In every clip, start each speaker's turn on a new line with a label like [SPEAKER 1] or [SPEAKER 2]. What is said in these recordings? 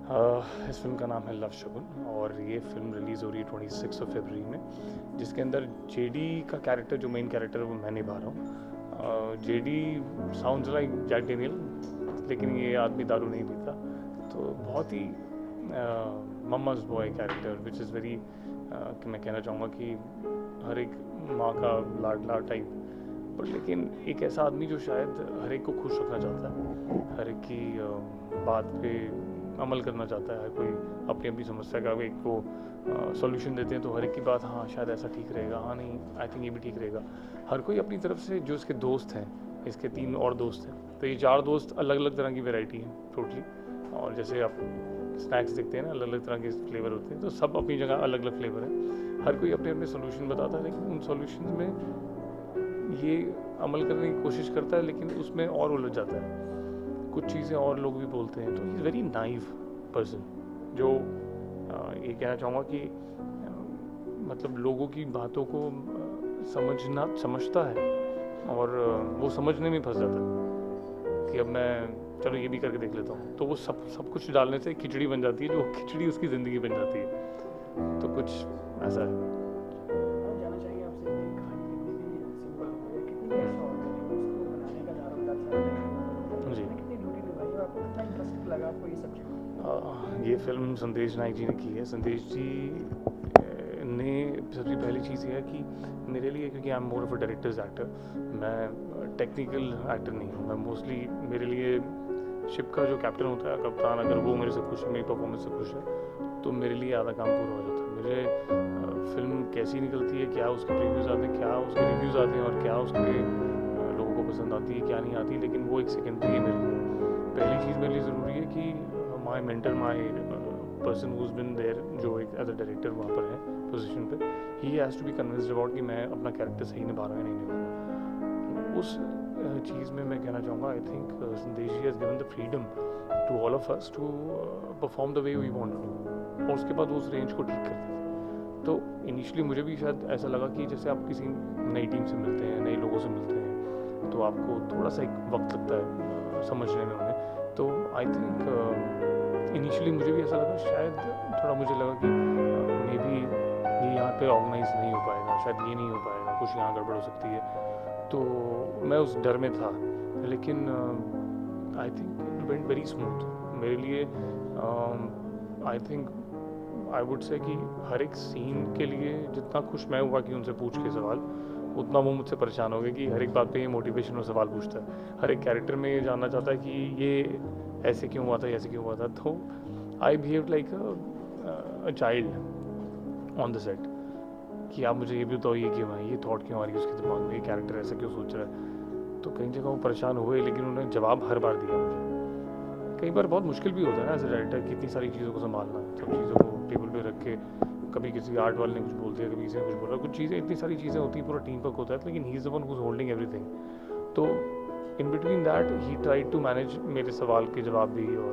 [SPEAKER 1] इस फिल्म का नाम है लव शगुन और ये फिल्म रिलीज़ हो रही है 26 फरवरी में, जिसके अंदर जेडी का कैरेक्टर, जो मेन कैरेक्टर है वो मैं निभा रहा हूँ। JD sounds like Jack Daniel, लेकिन ये आदमी दारू नहीं पीता, तो बहुत ही mama's boy character which is very, मैं कहना चाहूँगा कि हर एक माँ का लाडला टाइप, पर लेकिन एक ऐसा आदमी जो शायद हर एक को खुश रखना चाहता है, हर एक की बात पे अमल करना चाहता है, हर कोई अपनी अपनी समस्या का एक को सॉल्यूशन देते हैं, तो हर एक की बात हाँ शायद ऐसा ठीक रहेगा, हाँ नहीं आई थिंक ये भी ठीक रहेगा। हर कोई अपनी तरफ से, जो इसके दोस्त हैं, इसके 3 और दोस्त हैं, तो ये 4 दोस्त अलग अलग तरह की वैरायटी हैं टोटली। और जैसे आप स्नैक्स देखते हैं ना, अलग अलग तरह के फ्लेवर होते हैं, तो सब अपनी जगह अलग अलग फ्लेवर है। हर कोई अपने अपने सोल्यूशन बताता है, लेकिन उन सोल्यूशन में ये अमल करने की कोशिश करता है, लेकिन उसमें और उलझ जाता है। कुछ चीज़ें और लोग भी बोलते हैं, तो he is very naive person, जो ये कहना चाहूँगा कि मतलब लोगों की बातों को समझता है, और वो समझने में फंस जाता है कि अब मैं चलो ये भी करके देख लेता हूँ, तो वो सब कुछ डालने से खिचड़ी बन जाती है, जो खिचड़ी उसकी ज़िंदगी बन जाती है। तो कुछ ऐसा है।
[SPEAKER 2] जानना चाहेंगे आपसे कि कहानी कितनी भी सिंपल हो या कितनी भी एक्स्ट्राऑर्डिनरी हो, उसको बनाने का दारोमदार
[SPEAKER 1] जी,
[SPEAKER 2] कितनी ड्यूटी निभाई और आपको कितना इंटरेस्टिंग लगा आपको ये सब्जेक्ट?
[SPEAKER 1] ये फिल्म संदेश नायक जी ने की है। संदेश जी ने सबसे पहली चीज़ ये है कि मेरे लिए, क्योंकि I am more of a directors actor, मैं टेक्निकल एक्टर नहीं हूँ। मैं मोस्टली, मेरे लिए शिप का जो कैप्टन होता है, कप्तान, अगर वो मेरे से खुश है, मेरी परफॉर्मेंस से खुश है, तो मेरे लिए आधा काम पूरा हो जाता है। मुझे फिल्म कैसी निकलती है, क्या उसके प्रीव्यूज़ आते हैं, क्या उसके रिव्यूज़ आते हैं, और क्या उसके लोगों को पसंद आती है, क्या नहीं आती, लेकिन वो एक सेकेंडरी है मेरे लिए। पहली चीज़ मेरे लिए ज़रूरी है कि my mentor, my person who's been there, जो एक एज अ डायरेक्टर वहाँ पर है पोजीशन पे, he has to be convinced about कि मैं अपना कैरेक्टर सही निभा रहा हूँ या नहीं निभा रहा। उस चीज़ में मैं कहना चाहूँगा, I think Sandesh ji has given the freedom to all of us to perform the way we want to, और उसके बाद वो उस रेंज को ठीक करते थे। तो इनिशियली मुझे भी शायद ऐसा लगा कि जैसे आप किसी नई टीम से मिलते हैं, नए लोगों से मिलते हैं, तो आपको थोड़ा सा एक वक्त लगता है समझने में उन्हें। तो आई थिंक इनिशियली मुझे भी ऐसा लगा, शायद थोड़ा मुझे लगा कि मे बी ये यहाँ पे ऑर्गेनाइज नहीं हो पाएगा, शायद ये नहीं हो पाएगा, कुछ यहाँ गड़बड़ हो सकती है, तो मैं उस डर में था। लेकिन I think it went very smooth मेरे लिए। I think I would say कि हर एक सीन के लिए जितना खुश मैं हुआ कि उनसे पूछ के सवाल, उतना वो मुझसे परेशान हो गए कि हर एक बात पे ये मोटिवेशन और सवाल पूछता है, हर एक कैरेक्टर में ये जानना चाहता है कि ये ऐसे क्यों हुआ था, ऐसे क्यों हुआ था। तो I behave like a child on the set, कि आप मुझे ये भी बताओ, ये क्यों है, ये थॉट क्यों आ रही है उसके दिमाग में, ये कैरेक्टर ऐसा क्यों सोच रहा है। तो कई जगह वो परेशान हुए, लेकिन उन्होंने जवाब हर बार दिया मुझे। कई बार बहुत मुश्किल भी होता है ना एज ए डायरेक्टर, कि इतनी सारी चीज़ों को संभालना, सब चीज़ों को टेबल पे रख के, कभी किसी आर्ट वाले ने कुछ बोल दिया, कभी किसी ने कुछ बोला, कुछ चीज़ें, इतनी सारी चीज़ें होती हैं, पूरा टीम वर्क होता है, लेकिन he is the one who is holding everything. तो in between that he tried to manage मेरे सवाल के जवाब भी। और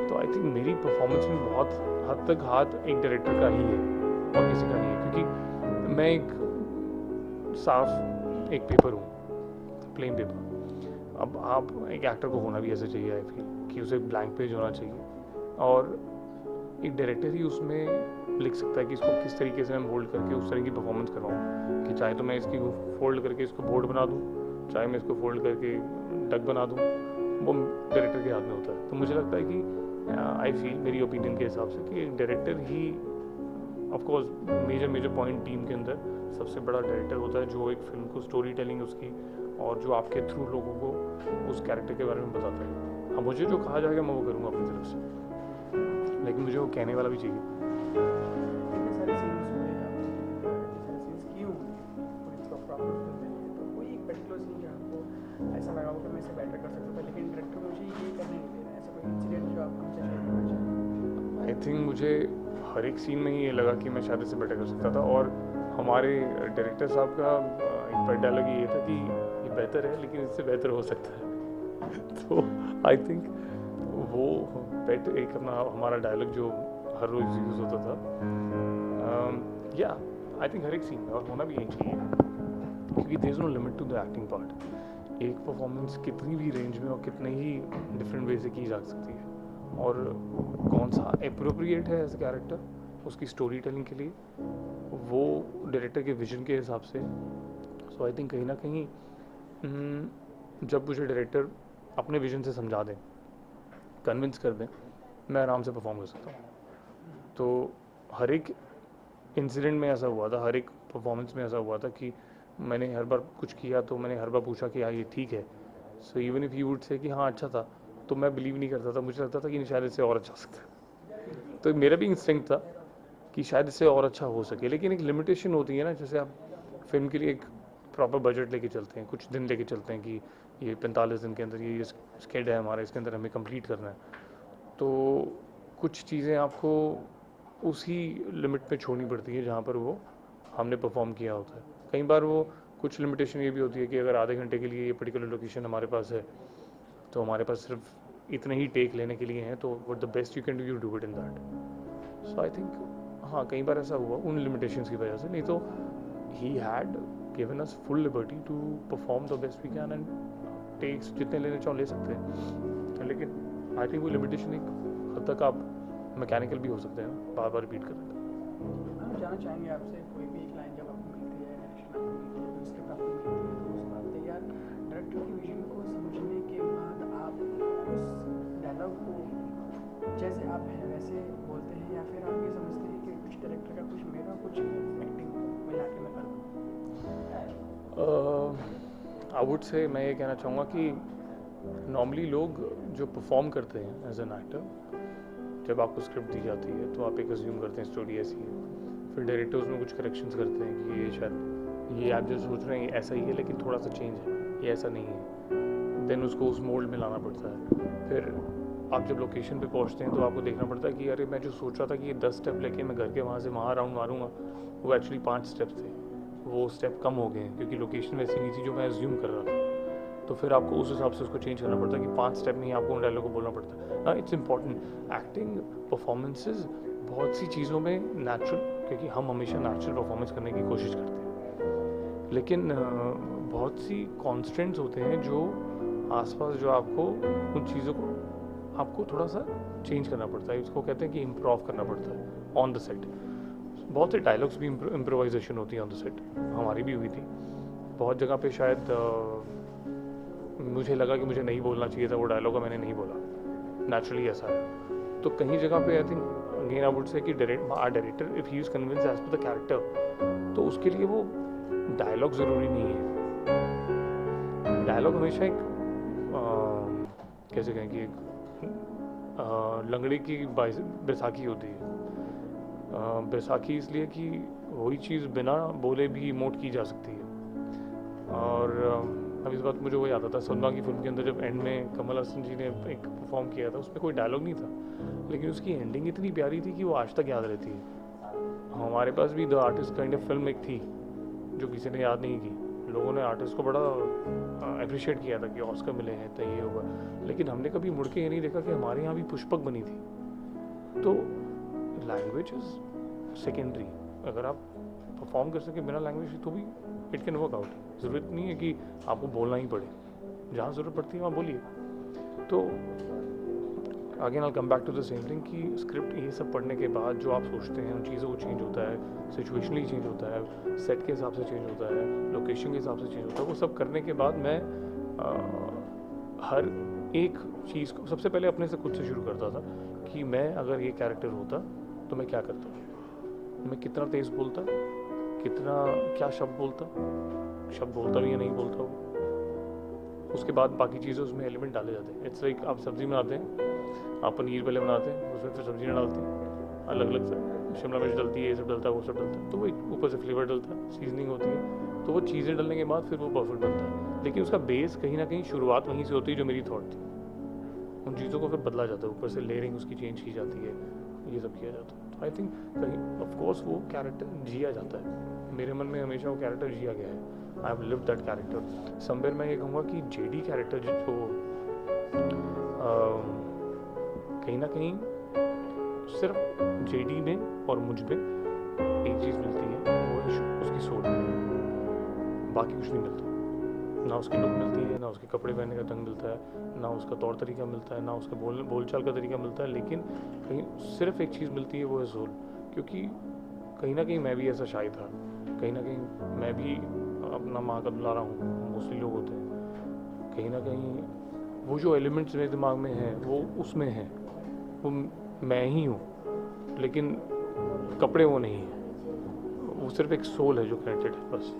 [SPEAKER 1] तो आई थिंक मेरी परफॉर्मेंस में बहुत हद तक हाथ एक डायरेक्टर का ही है और किसी का नहीं है, क्योंकि मैं एक साफ एक पेपर हूँ, प्लेन पेपर। अब आप एक एक्टर को होना भी ऐसे चाहिए, आई फील कि उसे ब्लैंक पेज होना चाहिए, और एक डायरेक्टर ही उसमें लिख सकता है कि इसको किस तरीके से मैं मोल्ड करके उस तरह की परफॉर्मेंस करवाऊँ, कि चाहे तो मैं इसकी फोल्ड करके इसको बोर्ड बना दूँ, चाहे मैं इसको फोल्ड करके डक बना दूँ, वो डायरेक्टर के हाथ में होता है। तो मुझे लगता है कि आई फील, मेरी ओपिनियन के हिसाब से, कि एक डायरेक्टर ही ऑफकोर्स मेजर पॉइंट टीम के अंदर सबसे बड़ा डायरेक्टर होता है, जो एक फिल्म को स्टोरी टेलिंग उसकी, और जो आपके थ्रू लोगों को उस कैरेक्टर के बारे में बताता है। हाँ, मुझे जो कहा जाएगा मैं वो करूँगा अपनी तरफ से, लेकिन मुझे वो कहने वाला भी चाहिए।
[SPEAKER 2] इतने सारे सीन्स हुए हैं आपने, इतने सारे सीन्स किए हुए हैं और इसका प्रॉपर फिल्म बनी है, तो कोई एक पर्टिकुलर सीन जहाँ आपको ऐसा लगा हो कि मैं इसे बेटर कर सकता था, लेकिन डायरेक्टर मुझे ये करने नहीं दे रहा है, ऐसा कोई इंसिडेंट जो आप हमसे शेयर करना चाहें?
[SPEAKER 1] आई थिंक मुझे हर एक सीन में ही ये लगा कि मैं शायद इससे बेटर कर सकता था, और हमारे डायरेक्टर साहब का एक पर डायलॉग ये था कि ये बेहतर है लेकिन इससे बेहतर हो सकता है। तो आई थिंक वो पेट एक अपना हमारा डायलॉग जो हर रोज़ यूज़ होता था, या आई थिंक हर एक सीन में, और होना भी यही चाहिए, क्योंकि there is no limit to the acting part. एक परफॉर्मेंस कितनी भी रेंज में और कितने ही डिफरेंट वे से की जा सकती है, और कौन सा अप्रोप्रिएट है एज ए कैरेक्टर उसकी स्टोरी टेलिंग के लिए, वो डायरेक्टर के विजन के हिसाब से। सो आई थिंक कहीं ना कहीं जब मुझे डायरेक्टर अपने विजन से समझा दें, कन्विंस कर दें, मैं आराम से परफॉर्म कर सकता हूँ। तो हर एक इंसिडेंट में ऐसा हुआ था, हर एक परफॉर्मेंस में ऐसा हुआ था कि मैंने हर बार कुछ किया तो मैंने हर बार पूछा कि हाँ ये ठीक है। So even if you would say कि हाँ अच्छा था, तो मैं बिलीव नहीं करता था, मुझे लगता था कि नहीं शायद इससे और अच्छा हो सकता है। तो मेरा भी इंस्टिंक्ट था कि शायद इससे और अच्छा हो सके, लेकिन एक लिमिटेशन होती है ना। जैसे आप फिल्म के लिए एक प्रॉपर बजट लेके चलते हैं, कुछ दिन लेके चलते हैं कि ये 45 दिन के अंदर ये स्केड है हमारा, इसके अंदर हमें कंप्लीट करना है। तो कुछ चीज़ें आपको उसी लिमिट पे छोड़नी पड़ती है जहाँ पर वो हमने परफॉर्म किया होता है। कई बार वो कुछ लिमिटेशन ये भी होती है कि अगर आधे घंटे के लिए ये पर्टिकुलर लोकेशन हमारे पास है, तो हमारे पास सिर्फ इतने ही टेक लेने के लिए हैं, तो what the best you can do, you do it in that. So I think हाँ कई बार ऐसा हुआ उन लिमिटेशंस की वजह से, नहीं तो he had given us full liberty to perform the best we can and takes जितने लेने चाहो ले सकते हैं। लेकिन आई थिंक वो लिमिटेशन एक हद तक आप मैकेनिकल भी हो सकते हैं ना, बार बार रिपीट कर रहे
[SPEAKER 2] हम जानना चाहेंगे आपसे कोई भी एक लाइन जब आपको मिलती है, डायरेक्शन आपको मिलती है, स्क्रिप्ट आपको मिलती है, तो उस बात पे यार डायरेक्टर की विजन को समझने के बाद आप उस डायलॉग को जैसे आप हैं वैसे बोलते हैं, या फिर आप ये समझते हैं कि कुछ डायरेक्टर का कुछ मेरा कुछ एक्टिंग मिला के मैं कर दूँ?
[SPEAKER 1] आई वुड से मैं ये कहना चाहूँगा कि नॉर्मली लोग जो परफॉर्म करते हैं एज एन एक्टर, जब आपको स्क्रिप्ट दी जाती है तो आप एक अज्यूम करते हैं स्टोरी ऐसी है, फिर डायरेक्टर उसमें कुछ करेक्शंस करते हैं कि ये शायद ये आप जो सोच रहे हैं ये ऐसा ही है लेकिन थोड़ा सा चेंज है, ये ऐसा नहीं है। देन उसको उस मोल्ड में लाना पड़ता है। फिर आप जब लोकेशन पे पहुंचते हैं तो आपको देखना पड़ता है कि अरे मैं जो सोच रहा था कि ये 10 स्टेप लेके मैं घर के वहाँ से वहाँ राउंड मारूंगा, वो एक्चुअली 5 स्टेप्स थे, वो स्टेप कम हो गए हैं क्योंकि लोकेशन वैसी नहीं थी जो मैं अज्यूम कर रहा था। तो फिर आपको उस हिसाब से उसको चेंज करना पड़ता है कि 5 स्टेप में ही आपको उन डायलॉग को बोलना पड़ता है ना। इट्स इंपॉर्टेंट एक्टिंग परफॉर्मेंसेज बहुत सी चीज़ों में नेचुरल, क्योंकि हम हमेशा नेचुरल परफॉर्मेंस करने की कोशिश करते हैं, लेकिन बहुत सी कॉन्स्टेंट्स होते हैं जो आसपास जो आपको उन चीज़ों को आपको थोड़ा सा चेंज करना पड़ता है। उसको कहते हैं कि इम्प्रोव करना पड़ता है ऑन द सेट। बहुत से डायलॉग्स भी इम्प्रोवाइजेशन होती है ऑन द सेट, हमारी भी हुई थी बहुत जगह पे। शायद मुझे लगा कि मुझे नहीं बोलना चाहिए था वो डायलॉग, मैंने नहीं बोला, नेचुरली ऐसा है। तो कहीं जगह पे I think again I would say कि director if he is convinced as per the character, तो उसके लिए वो डायलॉग ज़रूरी नहीं है। डायलॉग हमेशा एक कैसे कहें कि एक लंगड़े की बैसाखी होती है। बैसाखी इसलिए कि वही चीज़ बिना बोले भी इमोट की जा सकती है। और अब इस बात मुझे वो याद आता, सलमा की फिल्म के अंदर जब एंड में कमल हसन जी ने एक परफॉर्म किया था, उसमें कोई डायलॉग नहीं था, लेकिन उसकी एंडिंग इतनी प्यारी थी कि वो आज तक याद रहती है। हमारे पास भी the artist kind of film एक थी जो किसी ने याद नहीं की। लोगों ने आर्टिस्ट को बड़ा अप्रिशिएट किया था कि ऑस्कर मिले हैं तो ये होगा, लेकिन हमने कभी मुड़ के ये नहीं देखा कि हमारे यहाँ भी पुष्पक बनी थी। तो लैंग्वेज इज़ सेकेंडरी। अगर आप परफॉर्म कर सके बिना लैंग्वेज तो भी इट कैन वर्क आउट। ज़रूरत नहीं है कि आपको बोलना ही पड़े, जहाँ ज़रूरत पड़ती है वहाँ बोलिए। तो again I come back to the same thing कि स्क्रिप्ट ये सब पढ़ने के बाद जो आप सोचते हैं उन चीज़ों को चेंज होता है, सिचुएशनली चेंज होता है, सेट के हिसाब से चेंज होता है, लोकेशन के हिसाब से चेंज होता है। वो सब करने के बाद मैं हर एक चीज़ को सबसे पहले अपने से खुद से शुरू करता था कि मैं अगर ये कैरेक्टर होता तो मैं क्या करता, मैं कितना तेज़ बोलता, कितना क्या शब्द बोलता भी या नहीं बोलता वो। उसके बाद बाकी चीज़ें उसमें एलिमेंट डाले जाते हैं। इट्स लाइक आप सब्ज़ी बनाते हैं, आप पनीर पहले बनाते हैं, उसमें फिर सब्ज़ी ना डालते हैं, अलग अलग से शिमला मिर्च डलती है, ये सब डलता है, वो सब डलता है, तो वो ऊपर से फ्लेवर डलता है, सीजनिंग होती है, तो वो चीज़ें डलने के बाद फिर वो परफेक्ट बनता है। लेकिन उसका बेस कहीं ना कहीं शुरुआत वहीं से होती है जो मेरी थॉट थी, उन चीज़ों को फिर बदला जाता है, ऊपर से लेयरिंग उसकी चेंज की जाती है, ये सब किया जाता है। तो आई थिंक कहीं ऑफकोर्स वो कैरेक्टर जिया जाता है, मेरे मन में हमेशा वो कैरेक्टर जिया गया है। I have lived that character. Somewhere मैं ये कहूँगा कि जेडी कैरेक्टर जो कहीं ना कहीं सिर्फ जेडी में और मुझ में एक चीज़ मिलती है, वो है उसकी सोच, बाकी कुछ नहीं मिलता। ना उसकी लुक मिलती है, ना उसके कपड़े पहनने का ढंग मिलता है, ना उसका तौर तरीका मिलता है, ना उसके बोलचाल का तरीका मिलता है, लेकिन कहीं सिर्फ एक चीज़ मिलती है, वो है सोल। क्योंकि कहीं ना कहीं मैं भी ऐसा शाय था, कहीं ना कहीं मैं भी अपना माँ का दुलारा हूँ, मोस्टली लोग होते हैं। कहीं ना कहीं वो जो एलिमेंट्स मेरे दिमाग में हैं वो उसमें हैं, वो मैं ही हूँ, लेकिन कपड़े वो नहीं है, वो सिर्फ एक सोल है जो कनेक्टेड है बस,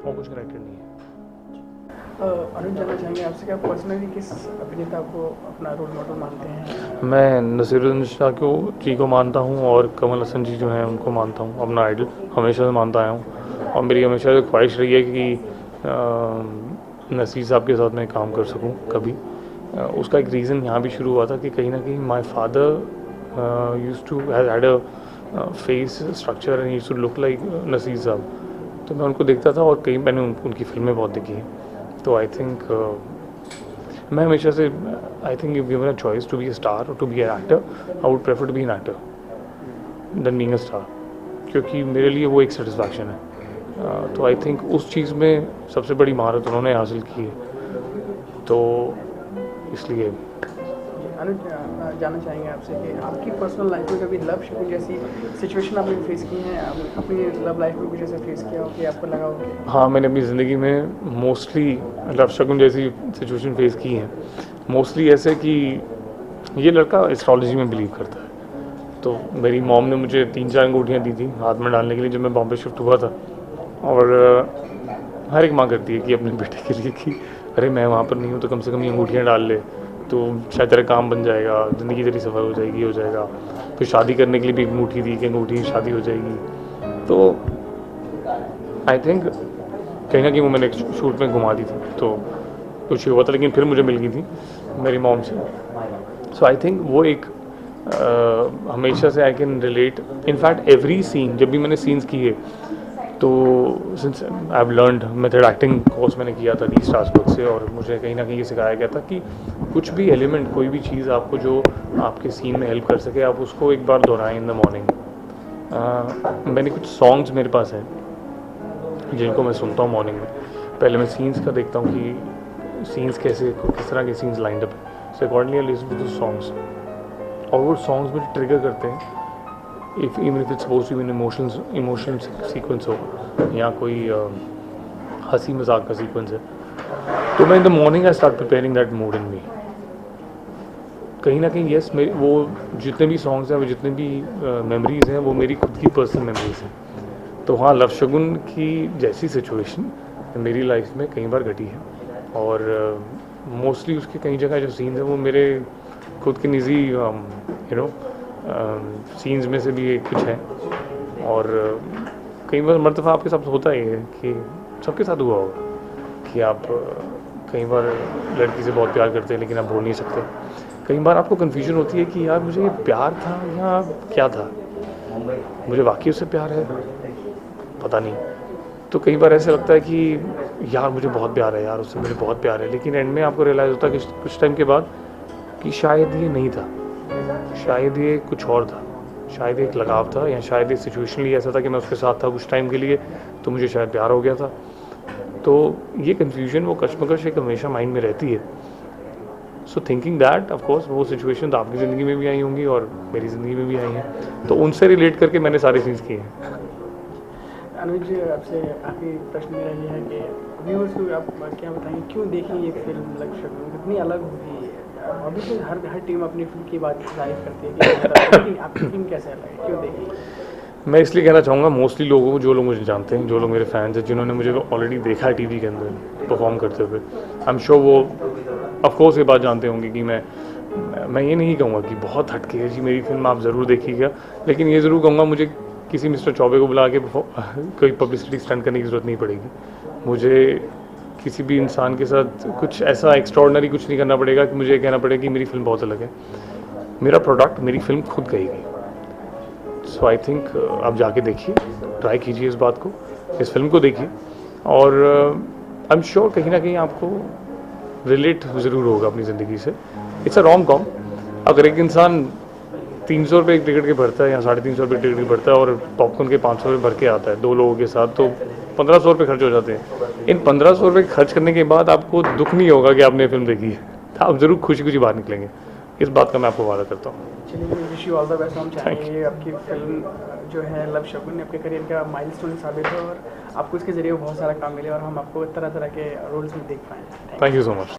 [SPEAKER 1] और कुछ कनेक्टेड नहीं है।
[SPEAKER 2] अनुज, जानना चाहेंगे आपसे कि आप पर्सनली किस अभिनेता को अपना रोल मॉडल मानते हैं?
[SPEAKER 1] मैं नसीरुद्दीन शाह जी को मानता हूँ और कमल हसन जी जो हैं उनको मानता हूँ अपना आइडल, हमेशा से मानता आया हूँ। और मेरी हमेशा से ख्वाहिश रही है कि नसीर साहब के साथ मैं काम कर सकूँ कभी। उसका एक रीज़न यहाँ भी शुरू हुआ था कि कहीं ना कहीं my father used to had a face structure and used to look like Naseer sahab, तो मैं उनको देखता था और कहीं मैंने उनकी फिल्में बहुत देखी हैं। तो आई थिंक मैं हमेशा से I think if given a choice to be a star और to be an actor, I would prefer to be an actor than being a star, क्योंकि मेरे लिए वो एक सेटिस्फैक्शन है। तो आई थिंक उस चीज़ में सबसे बड़ी महारत उन्होंने हासिल की है, तो इसलिए।
[SPEAKER 2] अनुज, जानना चाहेंगे आपसे कि आपकी पर्सनल लाइफ में कभी लव शगुन जैसी सिचुएशन आपने फेस की है? अपनी लव लाइफ में कुछ ऐसा फेस किया हो कि आपको लगा हो कि
[SPEAKER 1] हाँ, मैंने अपनी ज़िंदगी में मोस्टली लव शगुन जैसी सिचुएशन फेस की है। मोस्टली ऐसे कि ये लड़का एस्ट्रोलॉजी में बिलीव करता है, तो मेरी मॉम ने मुझे 3-4 अंगूठियाँ दी थी हाथ में डालने के लिए जब मैं बॉम्बे शिफ्ट हुआ था। और हर एक माँ करती है कि अपने बेटे के लिए कि अरे मैं वहाँ पर नहीं हूँ तो कम से कम ये अंगूठियाँ डाल ले, तो शायद तेरा काम बन जाएगा, ज़िंदगी तेरी सफल हो जाएगी, हो जाएगा। फिर शादी करने के लिए भी एक अंगूठी दी कि अंगूठी शादी हो जाएगी। तो आई थिंक कहीं ना कहीं वो मैंने एक शूट में घुमा दी थी, तो कुछ हुआ था, लेकिन फिर मुझे मिल गई थी मेरी मॉम से। सो आई थिंक वो एक हमेशा से I can relate. In fact every scene, जब भी मैंने सीन्स किए, तो since I have learned method acting course मैंने किया था दी स्टार्स बुक से, और मुझे कहीं ना कहीं ये सिखाया गया था कि कुछ भी एलिमेंट, कोई भी चीज़ आपको जो आपके सीन में हेल्प कर सके, आप उसको एक बार दोहराएं इन द मॉर्निंग। मैंने कुछ सॉन्ग्स मेरे पास हैं जिनको मैं सुनता हूँ मॉर्निंग में। पहले मैं सीन्स का देखता हूँ कि सीन्स किस तरह के सीन्स लाइंड अप है, so accordingly I listen to the songs, और वो सॉन्ग्स मुझे ट्रिगर करते हैं। Even if it's suppose to be an emotional sequence हो, या कोई हंसी मजाक का सीक्वेंस है, तो मैं in the morning I start preparing that mood in me. कहीं ना कहीं यस, मेरी वो जितने भी सॉन्ग्स हैं, वो जितने भी मेमोरीज़ हैं, वो मेरी खुद की पर्सनल मेमोरीज़ हैं। तो हाँ, लव शगुन की जैसी सिचुएशन मेरी लाइफ में कई बार घटी है, और मोस्टली उसके कई जगह जो सीन्स हैं वो मेरे खुद के निजी सीन्स में से भी कुछ है। और कई बार मरतबा आपके साथ होता ही है कि सबके साथ हुआ होगा कि आप कई बार लड़की से बहुत प्यार करते हैं लेकिन आप बोल नहीं सकते। कई बार आपको कन्फ्यूजन होती है कि यार मुझे ये प्यार था या क्या था, मुझे वाकई उससे प्यार है, पता नहीं। तो कई बार ऐसे लगता है कि यार मुझे बहुत प्यार है, यार उससे मुझे बहुत प्यार है, लेकिन एंड में आपको रियलाइज़ होता है कि कुछ टाइम के बाद कि शायद ये नहीं था, शायद ये कुछ और था, शायद एक लगाव था, या शायद एक सिचुएशनली ऐसा था कि मैं उसके साथ था कुछ टाइम के लिए, तो मुझे शायद प्यार हो गया था। तो ये कन्फ्यूजन, वो कश्मकश एक हमेशा माइंड में रहती है। सो थिंकिंग दैट ऑफ कोर्स वो सिचुएशन तो आपकी ज़िंदगी में भी आई होंगी और मेरी ज़िंदगी में भी आई हैं, तो उनसे रिलेट करके मैंने सारे सीन्स किए हैं।
[SPEAKER 2] अनुज, आपसे आखिरी प्रश्न मेरा ये है कि व्यूअर्स को आप क्या बताएंगे, क्यों देखें ये फिल्म लव शगुन, कितनी अलग होगी? अभी तो हर टीम अपनी फिल्म की बात जाहिर करती है कि लेकिन आपकी फिल्म कैसे अलग है, क्यों देखें?
[SPEAKER 1] मैं इसलिए कहना चाहूँगा मोस्टली लोगों को, जो लोग मुझे जानते हैं, जो लोग मेरे फैंस हैं, जिन्होंने मुझे ऑलरेडी देखा है टीवी के अंदर परफॉर्म करते हुए, आई एम श्योर वो ऑफ कोर्स ये बात जानते होंगे कि मैं ये नहीं कहूँगा कि बहुत हटके है जी मेरी फिल्म, आप ज़रूर देखिएगा, लेकिन ये ज़रूर कहूँगा मुझे किसी मिस्टर चौबे को बुला के कोई पब्लिसिटी स्टंट करने की ज़रूरत नहीं पड़ेगी। मुझे किसी भी इंसान के साथ कुछ ऐसा एक्स्ट्रॉर्डनरी कुछ नहीं करना पड़ेगा कि मुझे कहना पड़ेगा कि मेरी फिल्म बहुत अलग है। मेरा प्रोडक्ट, मेरी फिल्म खुद कहेगी। सो आई थिंक आप जाके देखिए, ट्राई कीजिए इस बात को, इस फिल्म को देखिए, और आई एम श्योर कहीं ना कहीं आपको रिलेट ज़रूर होगा अपनी ज़िंदगी से। It's a rom com. अगर एक इंसान 300 रुपये एक टिकट के भरता है या 350 रुपये टिकट के भरता है और पॉपकॉर्न के 500 रुपये भर के आता है 2 लोगों के साथ, तो 1500 रुपये खर्च हो जाते हैं। इन 1500 रुपये खर्च करने के बाद आपको दुख नहीं होगा कि आपने फिल्म देखी है, तो आप ज़रूर खुशी खुशी बाहर निकलेंगे। इस बात का मैं आपको वादा करता हूँ।
[SPEAKER 2] चलिए, wish you all the best. हम चाहेंगे आपकी फिल्म जो है लव शगुन आपके करियर का माइलस्टोन साबित हो और आपको इसके ज़रिए बहुत सारा काम मिले और हम आपको तरह तरह के रोल्स में देख पाएँ।
[SPEAKER 1] Thank you so much.